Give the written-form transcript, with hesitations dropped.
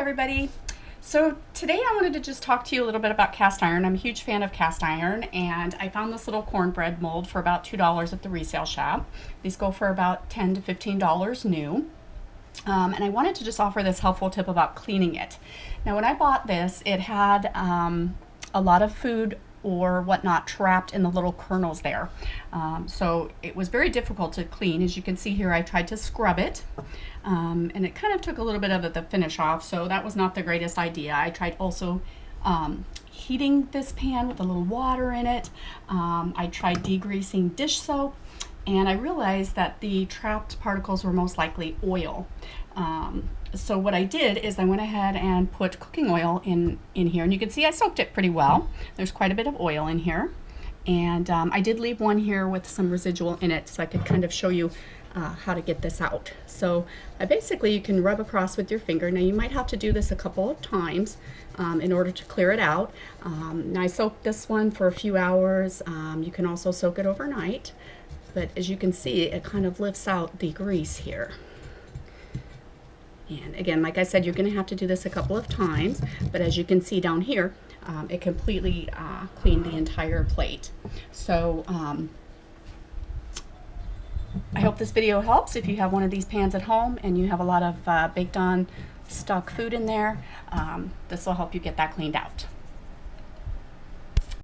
everybody. So today I wanted to just talk to you a little bit about cast iron. I'm a huge fan of cast iron, and I found this little cornbread mold for about $2 at the resale shop. These go for about $10 to $15 new. And I wanted to just offer this helpful tip about cleaning it. Now when I bought this, it had a lot of food or whatnot trapped in the little kernels there. So it was very difficult to clean. As you can see here, I tried to scrub it, and it kind of took a little bit of the finish off, so that was not the greatest idea. I tried also heating this pan with a little water in it. I tried degreasing dish soap, and I realized that the trapped particles were most likely oil. So what I did is I went ahead and put cooking oil in here, and you can see I soaked it pretty well. There's quite a bit of oil in here, and I did leave one here with some residual in it so I could kind of show you how to get this out. So basically you can rub across with your finger. Now you might have to do this a couple of times in order to clear it out. Now I soaked this one for a few hours. You can also soak it overnight, but as you can see, it kind of lifts out the grease here. And again, like I said, you're going to have to do this a couple of times, but as you can see down here, it completely cleaned the entire plate. So I hope this video helps. If you have one of these pans at home and you have a lot of baked on stuck food in there, this will help you get that cleaned out.